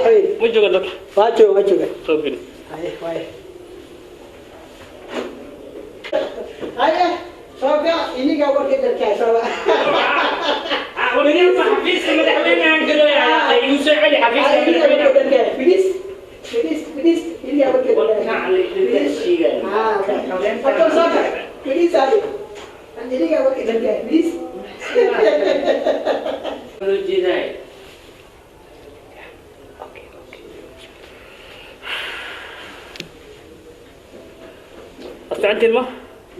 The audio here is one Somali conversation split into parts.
مدحوين وجهك لك واجو وجهك صوبين هاي هاي صوبيا إني قاعد أقول كده كذا ولكن حفيز مدحوين عندنا يا يوسف علي حفيز فيديس إني قاعد أقول كده نعم للشيء أكون صابر فيديس هذا إني قاعد أقول كده فيديس استعنت الماء؟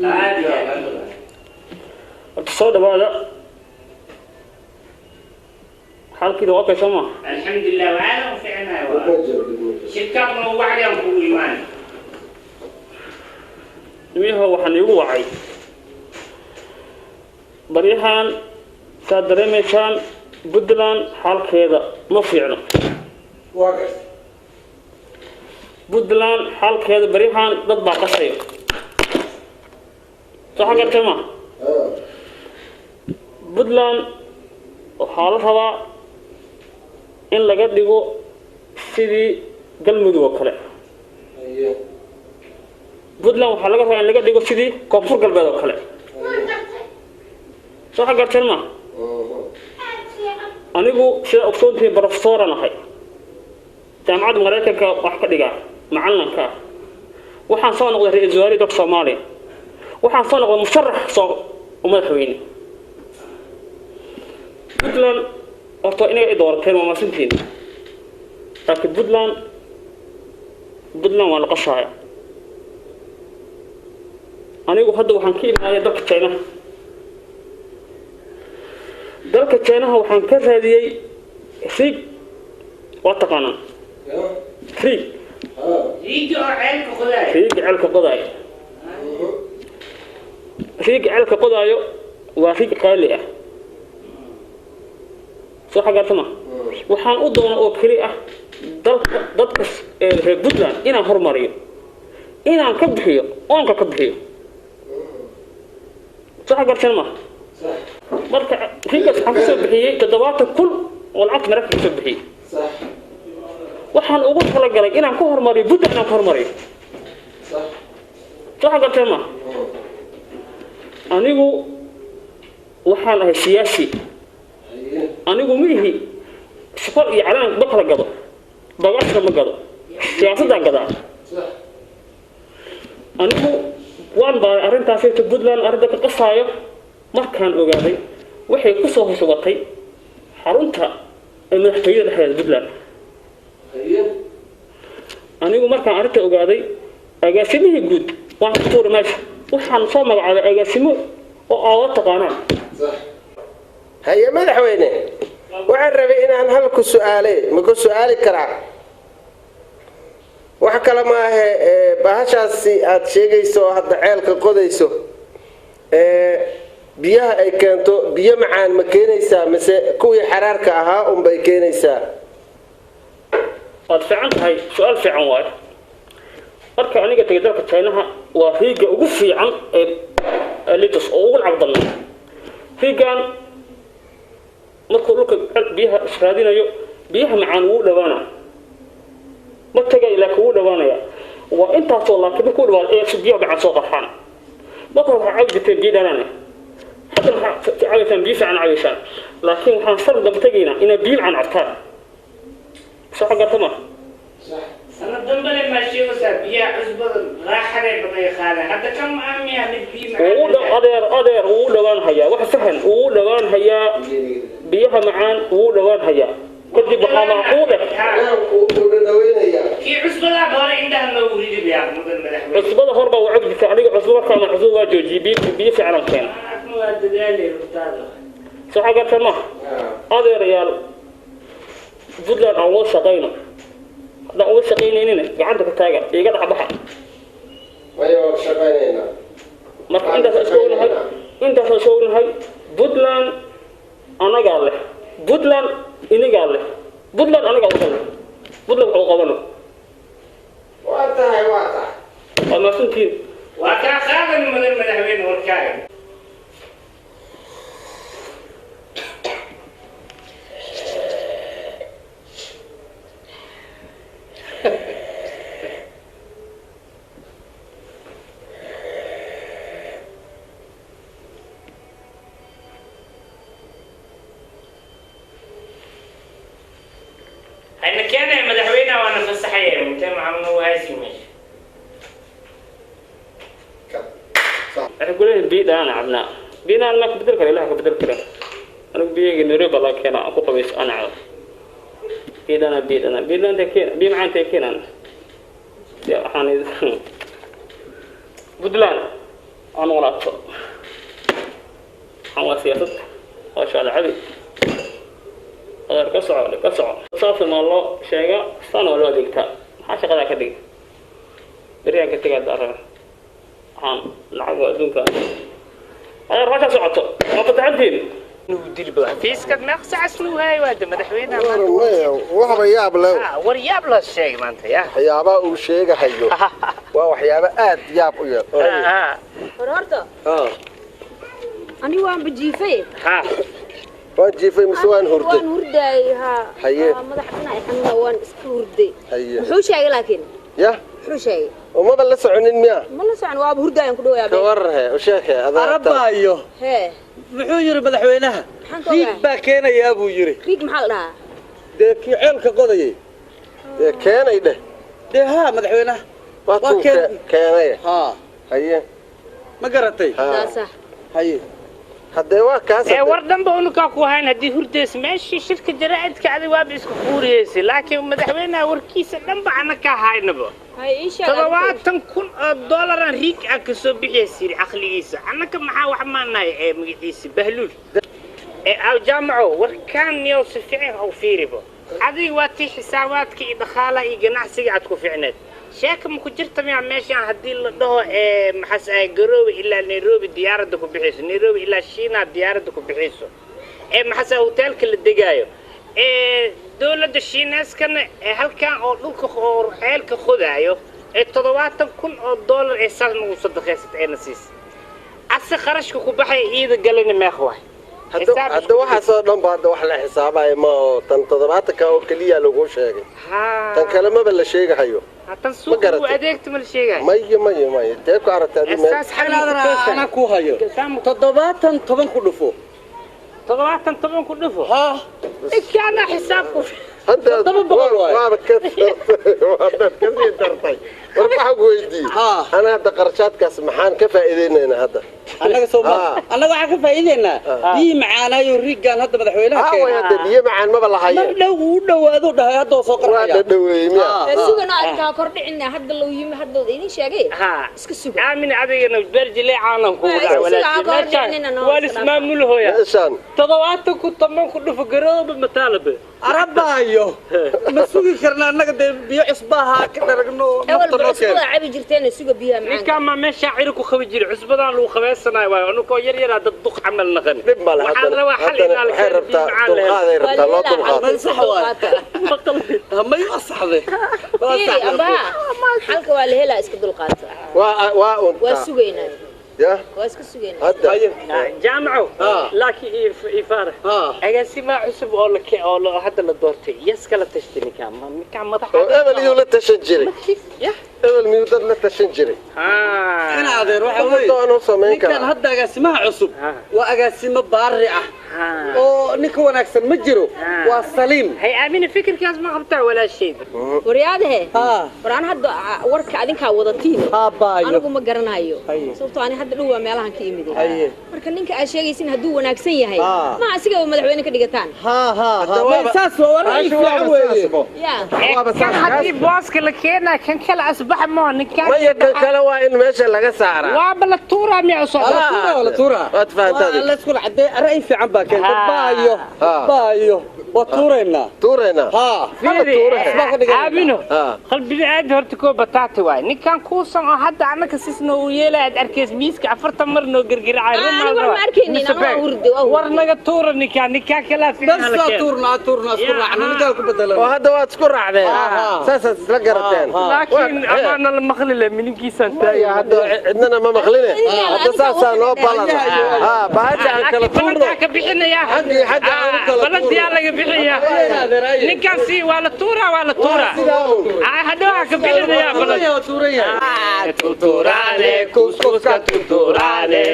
عادي الصوت هذا حال كده واقع سما الحمد لله وعلى وفعنا شركاتنا وعد ينقوا إيمان ميها وحن يوعي بريحان سادرميشان بدلان حال كده ما فينا واقع بدلان حال كده بريحان ضد باقصير صح قلت ما بدلان حالتها in laga dhigo sidii galmudug oo kale Puntland waxa laga rabaa in laga dhigo sidii koonfur galbeed oo kale soo xagarteen ma anigu sida ogsoontii professor anahay jaamacad Mareykanka wax ka dhiga macalinka waxaan soo noqday ra'iisul wasaare dalka Soomaaliya waxaan soo noqday musharax soo madaxweyne Puntland horta inay doorteen ma masintiin laakiin Puntland waa la qashay anigu hadda waxaan ka imaaday dalka China waxaan ka raadiyay fiig waa taqaanaa fiig ceelka qodaayo waa fiig qaali ah soo xagartama waxaan u doonaa oo kali ah dadka reer Puntland inaan hormariyo inaan ka bixiyo oonka ka bixiyo soo xagartama marka fiigas waxaan soo bixiyay 70,000 oo lacag Mareykanka soo bixiyay waxaan ugu talagalay inaan ku hormariyo Puntland inaan ku hormariyo soo xagartama anigu waxaan ahay siyaasi anigu mihi shaqo iyo calaan bakra gado bagaashka ma gado siyaasadda gada anigu waan baa arintaas ee Puntland arrinta ka qasaayo markaan ogaaday waxay ku soo hosbatay xarunta madaxtooyada dhexdeeda Puntland anigu markaan arrinta ogaaday agaasimihii guud waan ku tuuray waxaan soo magacaabay agaasimo oo aad taqaanaan هيا مدحوينه waxaan rabay inaan hal ku su'aale ma ku su'aali karaa wax kale ma aha bahashaasi aad sheegayso hadda ceelka qodayso biyaha ay keento biyo macaan ma keenaysaa mise kuwii xaraarka ahaa bay keenaysaa waad fiican tahay su'aal fiican waay marka aniga tagay dalka China waa riiga ugu fiican ee litos oo ugu lacag badan riigan markuu dhulka biyaha israadinayo biyaha macaan uu dhawaana ma tagay ilaa ku dhawaanaya waa intaas oo laakiin ku dhawaan ee biyaha macaan soo qafaan marka waxa ay jirtay biyaha حتى عايزين بيف عن عايشان لكن حنصل دبتجينا إن بيل عن عطار صح قطمة صح أنا دمبل ماشي وسبيع أسبوع راح عليه بطي خاله حتى كم عمي عم بيم أدير لوان هيا وحسهن لوان هيا بيها معان لوان هيا كذي بقى معقولة في عسبة بار عندها مورد بيا عسبة هربا وعقد عليه عسبة كان عسبة جوجي بيف على كان صح قلت ما هذا ريال بدل أول شقينا هذا أول شقينا هنا عندك التاجر يقطع بحر أيوة شقينا ما أنت تسوون هاي بدلان أنا قال له بدلان إني قال له بدلان أنا قال له بدلان قبله واتها أما سنتين وكان خاذ من المدحوين والكاين صحيح انت معنا واسي ماشي احنا قلنا البيت انا عبنا بينا انا ما كبدل كره لا كبدل كره انا بيجي نريب الله كان اكو قبيس انا عارف بيد انا انت كين بي معان انت كين انا يا حاني بدلان انا ولا اكثر حوا سياسة وش على عبي غير كسع صافي ما الله شيء صار ولا ديكتا حاشا قذا كدي بريان كتقعد دار عن لعبوا أدونك غير ما تسعته ما تتعدين نودي البلا فيس قد ما خص عسلو هاي واد مدحوينا وحبا ياب لو ورياب لا شيء ما انت يا waxyaaba uu sheegahayo waa waxyaaba aad yaab u yar horta ani waan bajiifay waan jiifay mise waan hurday waan hurday haye madaxna ay xanna waan iska hurday haye wuxuu sheegay laakiin ya wuxuu sheegay uma bal la soconin miya ma la socon waa hurdayaan ku dhawaabay kawarhe u sheekay arabaayo hee muxuu yiri madaxweynaha riig baa keenayaa buu yiri riig maxaa la dhahaa dee kii ceelka qodayay dee keenay dheh dee haa madaxweynaha waa keenay haa haye ma garatay saasa haye haddee waa kaas war dhanba unukaa ku hayn haddii hurdays meeshii shirka jaraa'idka adi waaba isku kuuriyeysay laakiin madaxweynaha warkiisa dhanba ana ka haynaba hay ii sheeg 7,000 oo doolaraan riig ah ka soo bixiyay caqligiisa annaka maxaa wax maanahay ee magaciisa bahluul ee jaamaco warkaan niyo si fiican oo fiiribo adiga waa tii xisaabaadka iyo dhaqaalaha iyo ganacsiga aad ku fiicneed sheeka ma ku jirta miyaa meeshaan haddii la dhaho maxaas ay garoobi ilaa nairobi diyaaradda ku bixiyso nairobi ilaa shiina diyaaradda ku bixiyso maxaas hoteelka la degaayo dowladda shiinaaskana halkan oo dhulka xeelka qodaayo 7,000 oo doolar ee saas nagu sadaqaysat ee nasiis ase qarashka ku baxay iida galina meekhwaa hadda waxaasoo dhan ba hadda wax la xisaabayo ma oo tan 7,000 oo kaliya lagu sheegay tan kale maba la sheegahayo tan suuqa uu adeegto ma la sheegayo maya tee ku aragtay asaas ana ku hayo 7 ku dhufo 7 ku dhufo ها إكانا حسابكم هذا وابا كثير درتي وربح ويدي أنا هذا قرشات كاس محان كفائدين هذا أنا صوما أنا وعا كفائدين دي معانا يوريقان هذا مدحوينها هذا دي معان ما بالله هاي لو هذا هذا سوق هذا دوي ميا سوقنا أركا كردعنا هذا لو يم هذا إني شاقي اسك سوق آمين عبينا برجلي عالم كورا ولا اسمه مله يا إنسان تضواتك وطمن كله في قراب المطالبة أربايو مسوي كرنا نقد بيع إصباها كده رجنو أول بعصبة عبي جرتين السوق بيها معنا كان ما مش عيرك وخويجير عصبة لو خمس سنة وأنا كوير يلا الضخ عمل نغني وحنا وحل إن حربت طلقة ربت الله طلقة صحوة هم يصح ذي أبا حلك ولا هلا اسك طلقات وسوقينا يا واسك سوقينا هذا جامعه لكن يفارق أجسما عصب أو هذا الدورتي يسكلا تشتري كان مضحك أول يوم لا تشجري أول ميودر لا تشجري أنا هذا روح أوي كان هذا أجسما عصب وأجسما بارعة نكون أكثر مجرو والسليم هي آمين فكر كاس ما قبتع ولا شيء ورياده وران هذا ورك عدين كوضتين بايو أنا قوم قرنا أيو صوتو أنا هذا هو مالها كيمدي marka ninka ay sheegaysin haduu wanaagsan yahay ma asiga madaxweyne ka dhigataan ما ساس ورا يفعل كان حدي بواسك لكينا كان كلا أصبح ما كان ما يكن كلا وين ماشي لقى سعره وابل التورة مع صوت ولا تورا وتفهمت لا تقول عدي رأي في عم باكل بايو وتورينا عابينه قلبي عاد هرتكو بطاطي واي نكان كوسن هذا أنا كسيسنا ويلا أركيز ميسك عفرت مرنو قرقر عارم أنا ما أركيني أنا ورد ورنا تورة نكان كلا في بس تورنا أنا نقولك بدل وهذا واتذكر عليه ساس لقرتين لكن أنا المخلل من كيسان يا هذا عندنا ما مخلينه هذا ساس نو بالله بعد عن كلا تورة كبيحنا يا حد بلد يا بيحيا نكان سي ولا تورة هذا كبيحنا يا بلد tuturale cuscusca tuturale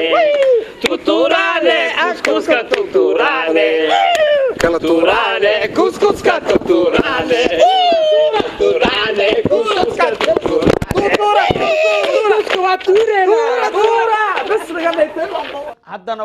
tuturale cuscusca tuturale tuturale cuscusca tuturale tuturale waa tuureena tuura bas laga dhigtay haddana